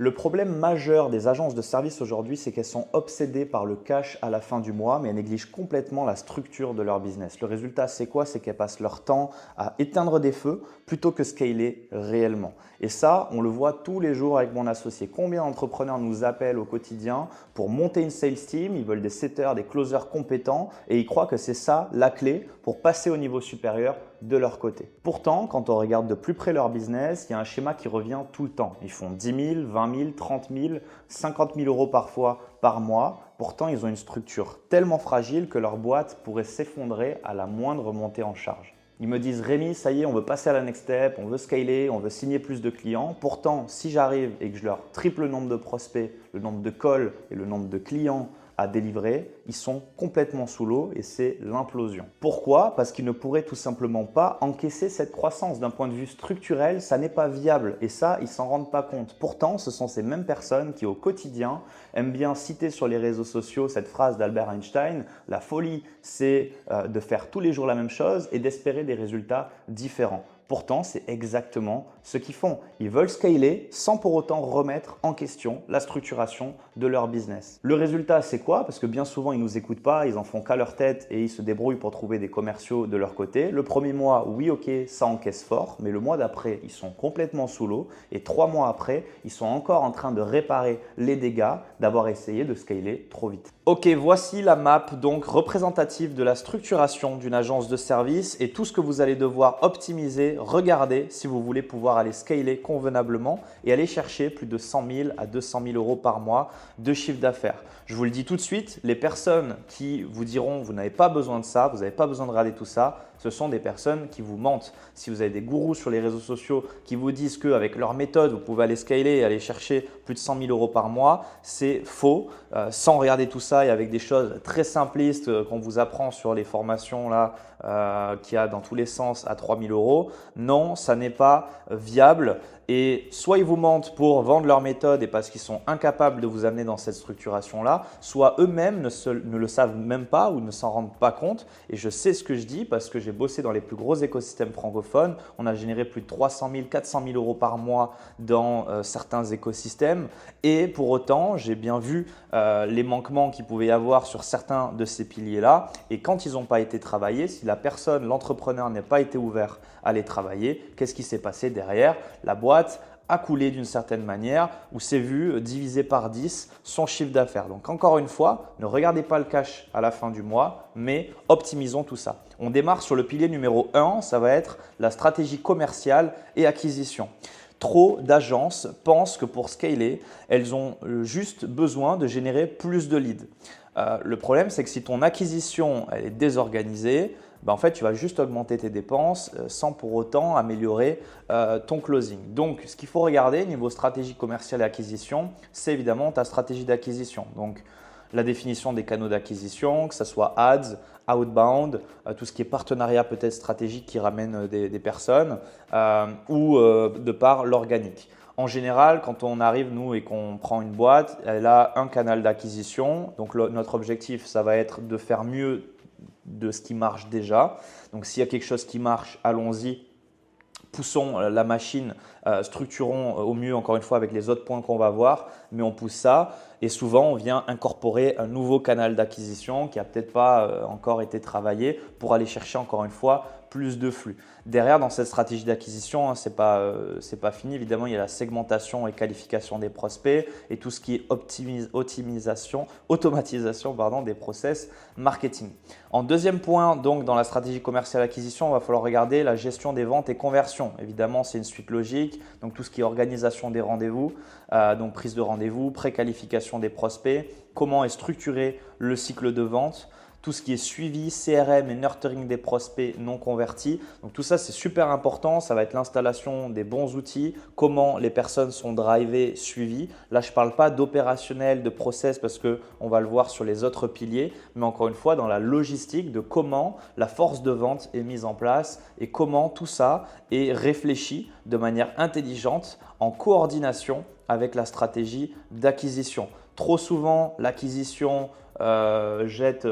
Le problème majeur des agences de services aujourd'hui, c'est qu'elles sont obsédées par le cash à la fin du mois, mais elles négligent complètement la structure de leur business. Le résultat, c'est quoi? C'est qu'elles passent leur temps à éteindre des feux plutôt que scaler réellement. Et ça, on le voit tous les jours avec mon associé. Combien d'entrepreneurs nous appellent au quotidien pour monter une sales team? Ils veulent des setters, des closers compétents et ils croient que c'est ça la clé pour passer au niveau supérieur de leur côté. Pourtant, quand on regarde de plus près leur business, il y a un schéma qui revient tout le temps. Ils font 10 000, 20 000, 30 000, 50 000 euros parfois par mois. Pourtant, ils ont une structure tellement fragile que leur boîte pourrait s'effondrer à la moindre montée en charge. Ils me disent « Rémi, ça y est, on veut passer à la next step, on veut scaler, on veut signer plus de clients. Pourtant, si j'arrive et que je leur triple le nombre de prospects, le nombre de calls et le nombre de clients à délivrer, ils sont complètement sous l'eau et c'est l'implosion. Pourquoi? Parce qu'ils ne pourraient tout simplement pas encaisser cette croissance. D'un point de vue structurel, ça n'est pas viable et ça, ils s'en rendent pas compte. Pourtant, ce sont ces mêmes personnes qui au quotidien aiment bien citer sur les réseaux sociaux cette phrase d'Albert Einstein: la folie, c'est de faire tous les jours la même chose et d'espérer des résultats différents. Pourtant, c'est exactement ce qu'ils font. Ils veulent scaler sans pour autant remettre en question la structuration de leur business. Le résultat, c'est quoi? Parce que bien souvent, ils ne nous écoutent pas, ils en font qu'à leur tête et ils se débrouillent pour trouver des commerciaux de leur côté. Le premier mois, oui, ok, ça encaisse fort, mais le mois d'après, ils sont complètement sous l'eau et 3 mois après, ils sont encore en train de réparer les dégâts d'avoir essayé de scaler trop vite. Ok, voici la map donc représentative de la structuration d'une agence de service et tout ce que vous allez devoir optimiser, regarder si vous voulez pouvoir aller scaler convenablement et aller chercher plus de 100 000 à 200 000 euros par mois de chiffre d'affaires. Je vous le dis tout de suite, les personnes qui vous diront vous n'avez pas besoin de ça, vous n'avez pas besoin de regarder tout ça, ce sont des personnes qui vous mentent. Si vous avez des gourous sur les réseaux sociaux qui vous disent qu'avec leur méthode, vous pouvez aller scaler et aller chercher plus de 100 000 euros par mois, c'est faux. Sans regarder tout ça et avec des choses très simplistes qu'on vous apprend sur les formations là, qu'il y a dans tous les sens à 3 000 euros, non, ça n'est pas viable. Et soit ils vous mentent pour vendre leur méthode et parce qu'ils sont incapables de vous amener dans cette structuration-là, soit eux-mêmes ne le savent même pas ou ne s'en rendent pas compte. Et je sais ce que je dis parce que j'ai bossé dans les plus gros écosystèmes francophones. On a généré plus de 300 000, 400 000 euros par mois dans certains écosystèmes. Et pour autant, j'ai bien vu les manquements qu'il pouvait y avoir sur certains de ces piliers-là. Et quand ils n'ont pas été travaillés, si la personne, l'entrepreneur n'a pas été ouvert à les travailler, qu'est-ce qui s'est passé derrière? La boîte a coulé d'une certaine manière ou s'est vu diviser par 10 son chiffre d'affaires. Donc encore une fois, ne regardez pas le cash à la fin du mois, mais optimisons tout ça. On démarre sur le pilier numéro 1, ça va être la stratégie commerciale et acquisition. Trop d'agences pensent que pour scaler, elles ont juste besoin de générer plus de leads. Le problème, c'est que si ton acquisition elle est désorganisée, en fait, tu vas juste augmenter tes dépenses sans pour autant améliorer ton closing. Donc, ce qu'il faut regarder niveau stratégie commerciale et acquisition, c'est évidemment ta stratégie d'acquisition. Donc, la définition des canaux d'acquisition, que ce soit ads, outbound, tout ce qui est partenariat peut-être stratégique qui ramène des personnes ou de par l'organique. En général, quand on arrive, nous, et qu'on prend une boîte, elle a un canal d'acquisition. Donc, notre objectif, ça va être de faire mieux de ce qui marche déjà. Donc, s'il y a quelque chose qui marche, allons-y. Poussons la machine, structurons au mieux encore une fois avec les autres points qu'on va voir, mais on pousse ça et souvent on vient incorporer un nouveau canal d'acquisition qui n'a peut-être pas encore été travaillé pour aller chercher encore une fois plus de flux. Derrière, dans cette stratégie d'acquisition, ce n'est pas fini. Évidemment, il y a la segmentation et qualification des prospects et tout ce qui est automatisation des process marketing. En deuxième point, donc dans la stratégie commerciale acquisition, il va falloir regarder la gestion des ventes et conversions. Évidemment, c'est une suite logique. Donc, tout ce qui est organisation des rendez-vous, donc prise de rendez-vous, préqualification des prospects, comment est structuré le cycle de vente, tout ce qui est suivi, CRM et nurturing des prospects non convertis. Donc tout ça, c'est super important. Ça va être l'installation des bons outils, comment les personnes sont drivées, suivies. Là, je ne parle pas d'opérationnel, de process parce qu'on va le voir sur les autres piliers, mais encore une fois, dans la logistique de comment la force de vente est mise en place et comment tout ça est réfléchi de manière intelligente en coordination avec la stratégie d'acquisition. Trop souvent, l'acquisition jette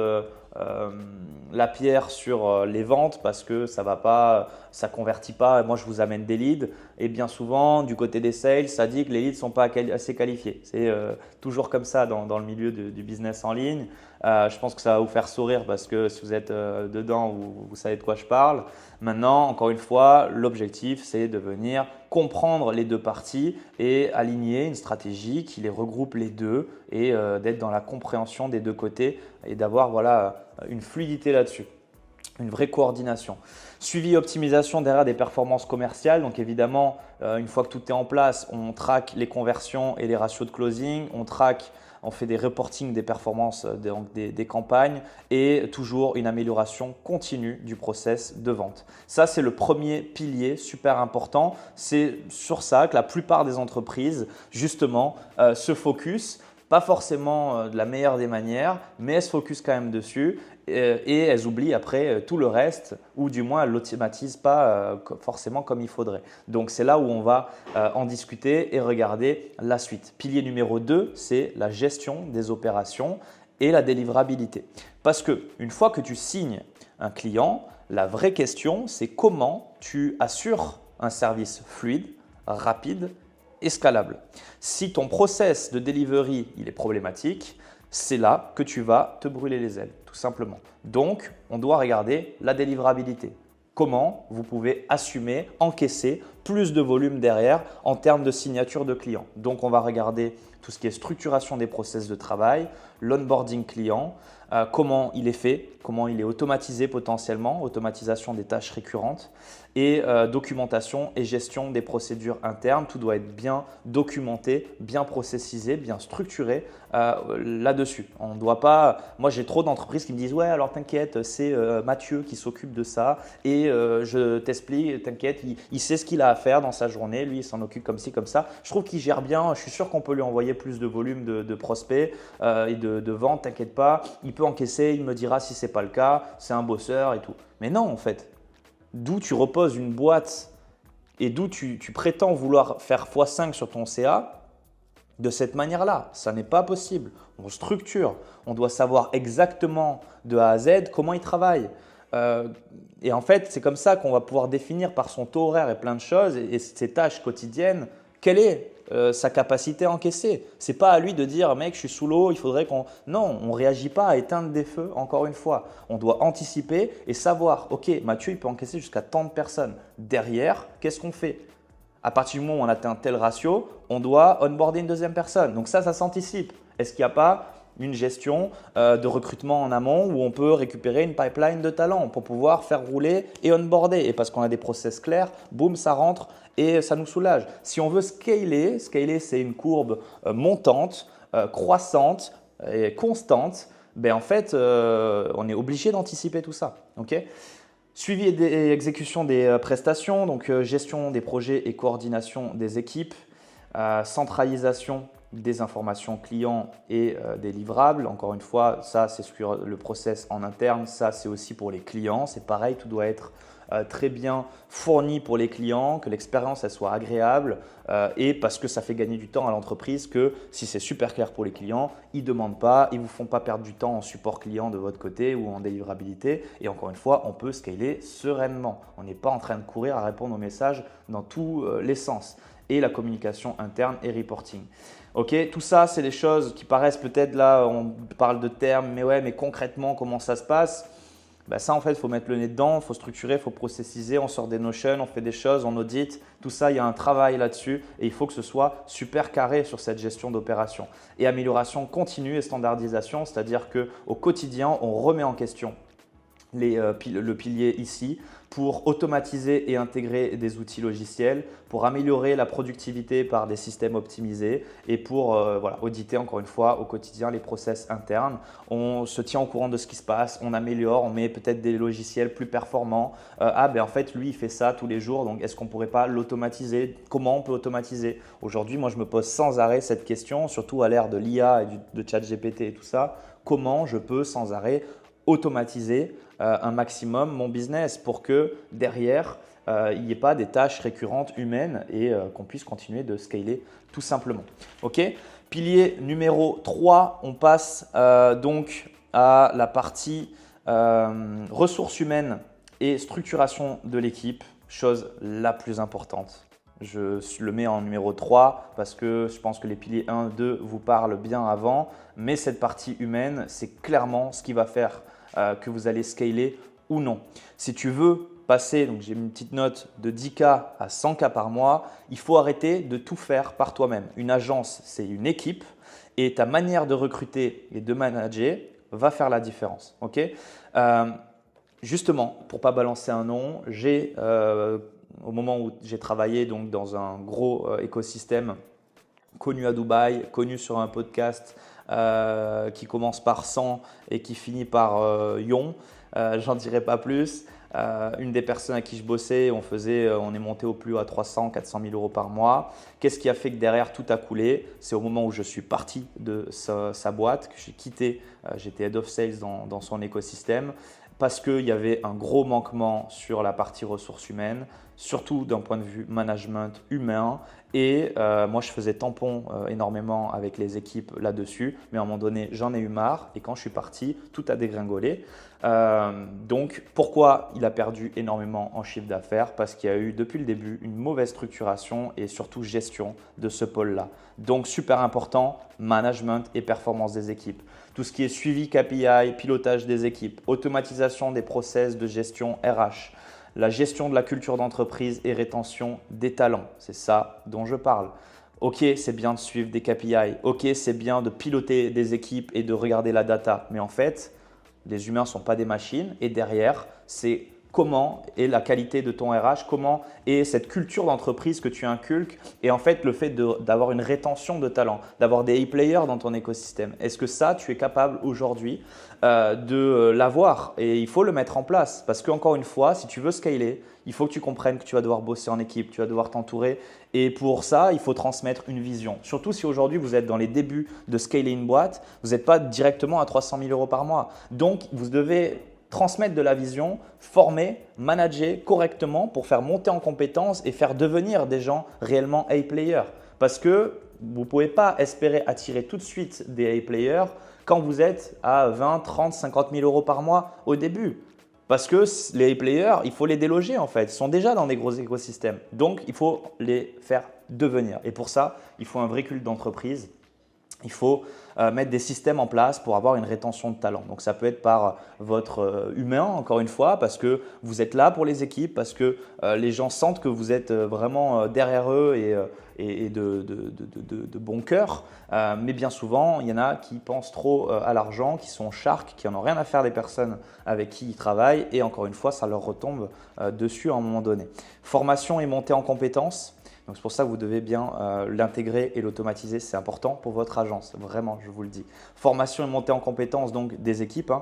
la pierre sur les ventes parce que ça va pas, ça convertit pas. Moi, je vous amène des leads et bien souvent, du côté des sales, ça dit que les leads ne sont pas assez qualifiés. C'est toujours comme ça dans le milieu du business en ligne. Je pense que ça va vous faire sourire parce que si vous êtes dedans, vous savez de quoi je parle. Maintenant, encore une fois, l'objectif, c'est de venir comprendre les deux parties et aligner une stratégie qui les regroupe les deux et d'être dans la compréhension des deux côtés et d'avoir voilà, une fluidité là-dessus, une vraie coordination. Suivi et optimisation derrière des performances commerciales. Donc évidemment, une fois que tout est en place, on traque les conversions et les ratios de closing, on fait des reportings des performances des campagnes et toujours une amélioration continue du process de vente. Ça, c'est le premier pilier super important. C'est sur ça que la plupart des entreprises justement se focus. Pas forcément de la meilleure des manières, mais elles se focus quand même dessus et elles oublient après tout le reste ou du moins elles ne l'automatisent pas forcément comme il faudrait. Donc, c'est là où on va en discuter et regarder la suite. Pilier numéro 2, c'est la gestion des opérations et la délivrabilité. Parce qu'une fois que tu signes un client, la vraie question, c'est comment tu assures un service fluide, rapide et scalable. Si ton process de delivery il est problématique, c'est là que tu vas te brûler les ailes, tout simplement. Donc, on doit regarder la délivrabilité. Comment vous pouvez assumer, encaisser plus de volume derrière en termes de signature de clients. Donc, on va regarder tout ce qui est structuration des process de travail, l'onboarding client, comment il est fait, comment il est automatisé potentiellement, automatisation des tâches récurrentes et documentation et gestion des procédures internes. Tout doit être bien documenté, bien processisé, bien structuré là-dessus. On ne doit pas… Moi, j'ai trop d'entreprises qui me disent « Ouais, alors t'inquiète, c'est Mathieu qui s'occupe de ça et je t'explique, t'inquiète, il sait ce qu'il a à faire dans sa journée, lui, il s'en occupe comme ci, comme ça. Je trouve qu'il gère bien, je suis sûr qu'on peut lui envoyer plus de volume de prospects et de ventes, t'inquiète pas, il peut encaisser, il me dira si ce n'est pas le cas, c'est un bosseur et tout. » Mais non, en fait, d'où tu reposes une boîte et d'où tu prétends vouloir faire x5 sur ton CA, de cette manière-là, ça n'est pas possible. On structure, on doit savoir exactement de A à Z comment il travaille. Et en fait, c'est comme ça qu'on va pouvoir définir par son taux horaire et plein de choses et ses tâches quotidiennes, quelle est sa capacité à encaisser. Ce n'est pas à lui de dire « mec, je suis sous l'eau, il faudrait qu'on… » Non, on ne réagit pas à éteindre des feux, encore une fois. On doit anticiper et savoir « ok, Mathieu, il peut encaisser jusqu'à tant de personnes. Derrière, qu'est-ce qu'on fait ?» À partir du moment où on atteint tel ratio, on doit onboarder une deuxième personne. Donc ça s'anticipe. Est-ce qu'il n'y a pas une gestion de recrutement en amont où on peut récupérer une pipeline de talents pour pouvoir faire rouler et onboarder? Et parce qu'on a des process clairs, boum, ça rentre et ça nous soulage. Si on veut scaler c'est une courbe montante, croissante et constante. Ben en fait, on est obligé d'anticiper tout ça. Okay. Suivi et exécution des prestations, donc gestion des projets et coordination des équipes, centralisation des informations clients et des livrables. Encore une fois, ça c'est sur le process en interne, ça c'est aussi pour les clients. C'est pareil, tout doit être très bien fourni pour les clients, que l'expérience elle soit agréable et parce que ça fait gagner du temps à l'entreprise que si c'est super clair pour les clients, ils ne demandent pas, ils ne vous font pas perdre du temps en support client de votre côté ou en délivrabilité. Et encore une fois, on peut scaler sereinement. On n'est pas en train de courir à répondre aux messages dans tous les sens. Et la communication interne et reporting. Ok, tout ça, c'est des choses qui paraissent peut-être là, on parle de termes, mais ouais, mais concrètement, comment ça se passe? Ben ça, en fait, il faut mettre le nez dedans, il faut structurer, il faut processiser, on sort des notions, on fait des choses, on audite. Tout ça, il y a un travail là-dessus et il faut que ce soit super carré sur cette gestion d'opération. Et amélioration continue et standardisation, c'est-à-dire qu'au quotidien, on remet en question le pilier ici pour automatiser et intégrer des outils logiciels, pour améliorer la productivité par des systèmes optimisés et pour voilà, auditer encore une fois au quotidien les process internes. On se tient au courant de ce qui se passe, on améliore, on met peut-être des logiciels plus performants. Ben en fait, lui, il fait ça tous les jours, donc est-ce qu'on ne pourrait pas l'automatiser? Comment on peut automatiser? Aujourd'hui, moi, je me pose sans arrêt cette question, surtout à l'ère de l'IA et de ChatGPT et tout ça. Comment je peux sans arrêt automatiser un maximum mon business pour que derrière, il n'y ait pas des tâches récurrentes humaines et qu'on puisse continuer de scaler tout simplement. Ok. Pilier numéro 3, on passe donc à la partie Ressources humaines et structuration de l'équipe, chose la plus importante. Je le mets en numéro 3 parce que je pense que les piliers 1, 2 vous parlent bien avant, mais cette partie humaine, c'est clairement ce qui va faire que vous allez scaler ou non. Si tu veux passer, donc j'ai une petite note de 10K à 100K par mois, il faut arrêter de tout faire par toi-même. Une agence, c'est une équipe et ta manière de recruter et de manager va faire la différence. Okay, justement, pour ne pas balancer un nom, au moment où j'ai travaillé donc, dans un gros écosystème connu à Dubaï, connu sur un podcast qui commence par 100 et qui finit par Yon, j'en dirai pas plus. Une des personnes à qui je bossais, on est monté au plus haut à 300, 400 000 euros par mois. Qu'est-ce qui a fait que derrière tout a coulé? C'est au moment où je suis parti de sa boîte, que j'ai quitté, j'étais head of sales dans son écosystème, parce qu'il y avait un gros manquement sur la partie ressources humaines, surtout d'un point de vue management humain. Et moi, je faisais tampon énormément avec les équipes là-dessus. Mais à un moment donné, j'en ai eu marre. Et quand je suis parti, tout a dégringolé. Donc, pourquoi il a perdu énormément en chiffre d'affaires? Parce qu'il y a eu depuis le début une mauvaise structuration et surtout gestion de ce pôle-là. Donc, super important, management et performance des équipes. Tout ce qui est suivi KPI, pilotage des équipes, automatisation des process de gestion RH, la gestion de la culture d'entreprise et rétention des talents. C'est ça dont je parle. Ok, c'est bien de suivre des KPI. Ok, c'est bien de piloter des équipes et de regarder la data. Mais en fait, les humains ne sont pas des machines. Et derrière, c'est comment est la qualité de ton RH, comment est cette culture d'entreprise que tu inculques et en fait le fait d'avoir une rétention de talent, d'avoir des A-players dans ton écosystème. Est-ce que ça, tu es capable aujourd'hui de l'avoir? Et il faut le mettre en place parce qu'encore une fois, si tu veux scaler, il faut que tu comprennes que tu vas devoir bosser en équipe, tu vas devoir t'entourer et pour ça, il faut transmettre une vision. Surtout si aujourd'hui vous êtes dans les débuts de scaler une boîte, vous n'êtes pas directement à 300 000 euros par mois. Donc, vous devez transmettre de la vision, former, manager correctement pour faire monter en compétences et faire devenir des gens réellement A-players. Parce que vous ne pouvez pas espérer attirer tout de suite des A-players quand vous êtes à 20, 30, 50 000 euros par mois au début. Parce que les A-players, il faut les déloger en fait. Ils sont déjà dans des gros écosystèmes. Donc, il faut les faire devenir. Et pour ça, il faut un vrai culte d'entreprise. Il faut mettre des systèmes en place pour avoir une rétention de talent. Donc, ça peut être par votre humain, encore une fois, parce que vous êtes là pour les équipes, parce que les gens sentent que vous êtes vraiment derrière eux et de bon cœur. Mais bien souvent, il y en a qui pensent trop à l'argent, qui sont sharks, qui n'en ont rien à faire des personnes avec qui ils travaillent. Et encore une fois, ça leur retombe dessus à un moment donné. Formation et montée en compétences. Donc, c'est pour ça que vous devez bien l'intégrer et l'automatiser. C'est important pour votre agence, vraiment, je vous le dis. Formation et montée en compétences donc des équipes,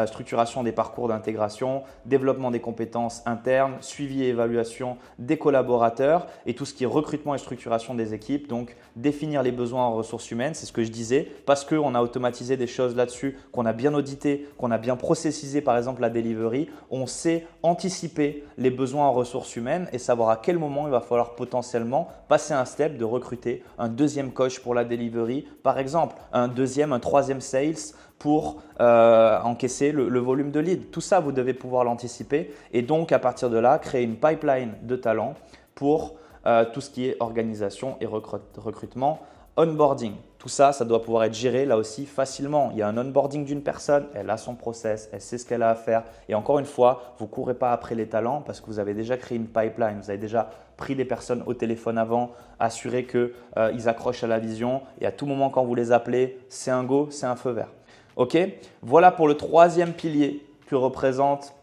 structuration des parcours d'intégration, développement des compétences internes, suivi et évaluation des collaborateurs et tout ce qui est recrutement et structuration des équipes. Donc, définir les besoins en ressources humaines, c'est ce que je disais, parce qu'on a automatisé des choses là-dessus, qu'on a bien audité, qu'on a bien processisé par exemple la delivery. On sait anticiper les besoins en ressources humaines et savoir à quel moment il va falloir potentiellement passer un step de recruter un deuxième coach pour la delivery, par exemple, un troisième sales pour encaisser le volume de lead. Tout ça, vous devez pouvoir l'anticiper et donc à partir de là, créer une pipeline de talents pour tout ce qui est organisation et recrutement. Onboarding, tout ça, ça doit pouvoir être géré là aussi facilement. Il y a un onboarding d'une personne, elle a son process, elle sait ce qu'elle a à faire. Et encore une fois, vous ne courez pas après les talents parce que vous avez déjà créé une pipeline. Vous avez déjà pris des personnes au téléphone avant, assuré qu'ils accrochent à la vision. Et à tout moment, quand vous les appelez, c'est un go, c'est un feu vert. Ok, voilà pour le troisième pilier que représente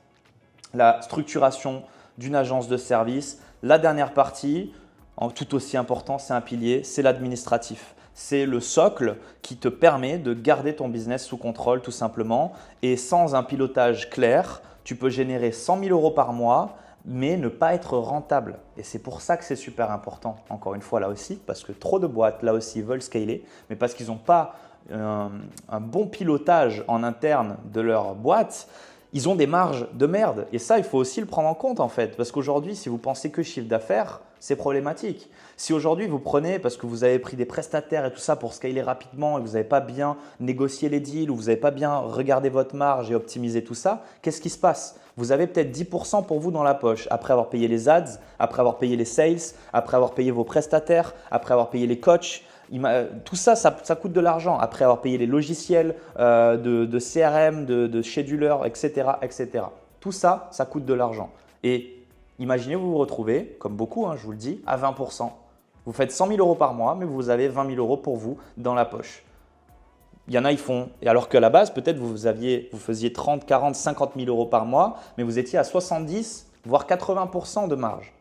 la structuration d'une agence de service. La dernière partie, tout aussi important, c'est un pilier, c'est l'administratif. C'est le socle qui te permet de garder ton business sous contrôle tout simplement. Et sans un pilotage clair, tu peux générer 100 000 euros par mois, mais ne pas être rentable. Et c'est pour ça que c'est super important, encore une fois là aussi, parce que trop de boîtes là aussi veulent scaler, mais parce qu'ils n'ont pas un bon pilotage en interne de leur boîte. ils ont des marges de merde. Et ça, il faut aussi le prendre en compte en fait. Parce qu'aujourd'hui, si vous pensez que chiffre d'affaires, c'est problématique. Si aujourd'hui vous prenez, parce que vous avez pris des prestataires et tout ça pour scaler rapidement et que vous n'avez pas bien négocié les deals ou vous n'avez pas bien regardé votre marge et optimisé tout ça, qu'est-ce qui se passe? Vous avez peut-être 10% pour vous dans la poche après avoir payé les ads, après avoir payé les sales, après avoir payé vos prestataires, après avoir payé les coachs. Tout ça, ça coûte de l'argent. Après avoir payé les logiciels de CRM, de scheduler, etc., etc. Tout ça, ça coûte de l'argent. Et imaginez vous vous retrouvez, comme beaucoup, je vous le dis, à 20%. Vous faites 100 000 euros par mois, mais vous avez 20 000 euros pour vous dans la poche. Il y en a, ils font, et alors qu'à la base, peut-être vous faisiez 30, 40, 50 000 euros par mois, mais vous étiez à 70, voire 80% de marge.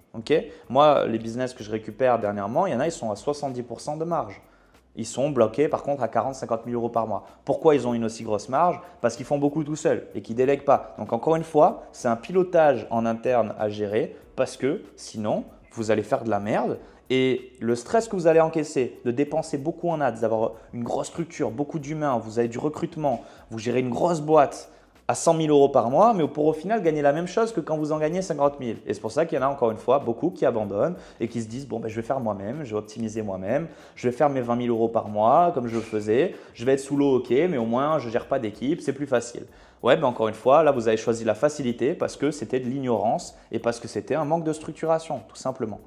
Moi, les business que je récupère dernièrement, il y en a, ils sont à 70% de marge. Ils sont bloqués par contre à 40, 50 000 euros par mois. Pourquoi ils ont une aussi grosse marge? Parce qu'ils font beaucoup tout seuls et qu'ils ne délèguent pas. Donc encore une fois, c'est un pilotage en interne à gérer parce que sinon, vous allez faire de la merde. Et le stress que vous allez encaisser de dépenser beaucoup en ads, d'avoir une grosse structure, beaucoup d'humains, vous avez du recrutement, vous gérez une grosse boîte à 100 000 euros par mois, mais pour au final gagner la même chose que quand vous en gagnez 50 000. Et c'est pour ça qu'il y en a encore une fois beaucoup qui abandonnent et qui se disent bon, je vais faire moi-même, je vais optimiser moi-même, je vais faire mes 20 000 euros par mois comme je le faisais, je vais être sous l'eau, ok, mais au moins je ne gère pas d'équipe, c'est plus facile. Ouais, encore une fois, là vous avez choisi la facilité parce que c'était de l'ignorance et parce que c'était un manque de structuration, tout simplement.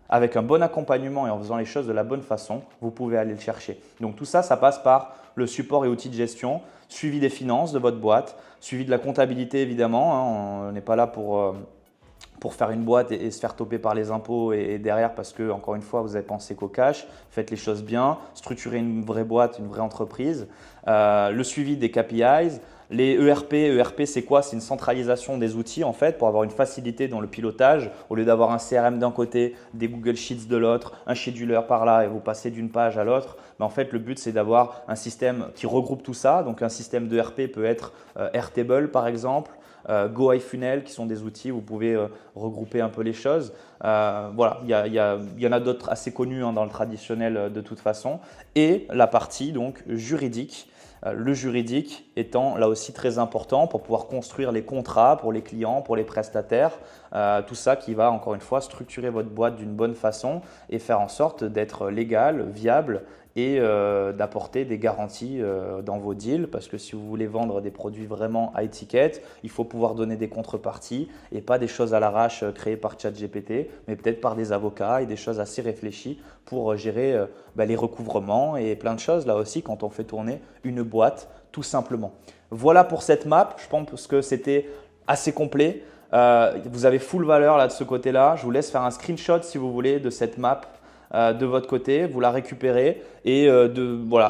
Avec un bon accompagnement et en faisant les choses de la bonne façon, vous pouvez aller le chercher. Donc tout ça, ça passe par le support et outils de gestion, suivi des finances de votre boîte, suivi de la comptabilité évidemment. On n'est pas là pour faire une boîte et se faire toper par les impôts et derrière parce que, encore une fois, vous avez pensé qu'au cash. Faites les choses bien, structurez une vraie boîte, une vraie entreprise. Le suivi des KPIs. Les ERP, c'est quoi? C'est une centralisation des outils en fait pour avoir une facilité dans le pilotage. Au lieu d'avoir un CRM d'un côté, des Google Sheets de l'autre, un scheduler par là et vous passez d'une page à l'autre, en fait le but c'est d'avoir un système qui regroupe tout ça. Donc un système d'ERP peut être Airtable par exemple, GoIFunnel qui sont des outils où vous pouvez regrouper un peu les choses. Voilà, il y en a d'autres assez connus dans le traditionnel de toute façon. Et la partie donc juridique. Le juridique étant là aussi très important pour pouvoir construire les contrats pour les clients, pour les prestataires, tout ça qui va encore une fois structurer votre boîte d'une bonne façon et faire en sorte d'être légal, viable et d'apporter des garanties dans vos deals parce que si vous voulez vendre des produits vraiment à étiquette, il faut pouvoir donner des contreparties et pas des choses à l'arrache créées par ChatGPT, mais peut-être par des avocats et des choses assez réfléchies pour gérer les recouvrements et plein de choses là aussi quand on fait tourner une boîte tout simplement. Voilà pour cette map, je pense que c'était assez complet. Vous avez full valeur là de ce côté-là. Je vous laisse faire un screenshot si vous voulez de cette map de votre côté, vous la récupérez et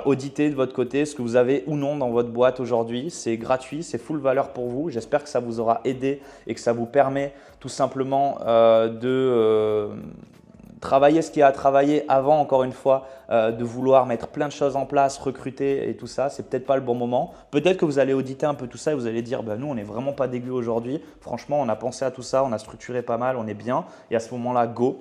auditer de votre côté ce que vous avez ou non dans votre boîte aujourd'hui. C'est gratuit, c'est full valeur pour vous. J'espère que ça vous aura aidé et que ça vous permet tout simplement de travailler ce qu'il y a à travailler avant, encore une fois, de vouloir mettre plein de choses en place, recruter et tout ça. C'est peut-être pas le bon moment. Peut-être que vous allez auditer un peu tout ça et vous allez dire nous, on n'est vraiment pas dégueu aujourd'hui. Franchement, on a pensé à tout ça, on a structuré pas mal, on est bien. Et à ce moment-là, go.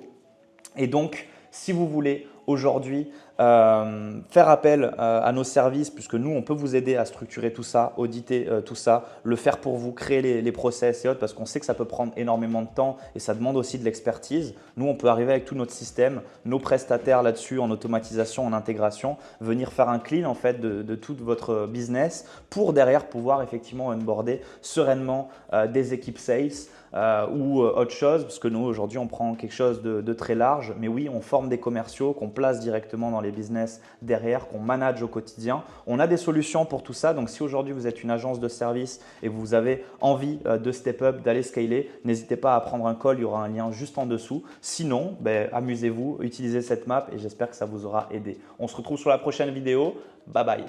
Et donc, si vous voulez aujourd'hui faire appel à nos services, puisque nous, on peut vous aider à structurer tout ça, auditer tout ça, le faire pour vous, créer les process et autres, parce qu'on sait que ça peut prendre énormément de temps et ça demande aussi de l'expertise. Nous, on peut arriver avec tout notre système, nos prestataires là-dessus en automatisation, en intégration, venir faire un clean en fait de tout votre business pour derrière pouvoir effectivement onboarder sereinement des équipes sales ou autre chose, parce que nous aujourd'hui on prend quelque chose de très large, mais oui, on forme des commerciaux qu'on place directement dans les business derrière, qu'on manage au quotidien. On a des solutions pour tout ça, donc si aujourd'hui vous êtes une agence de service et vous avez envie de step up, d'aller scaler, n'hésitez pas à prendre un call, il y aura un lien juste en dessous. Sinon, amusez-vous, utilisez cette map et j'espère que ça vous aura aidé. On se retrouve sur la prochaine vidéo. Bye bye.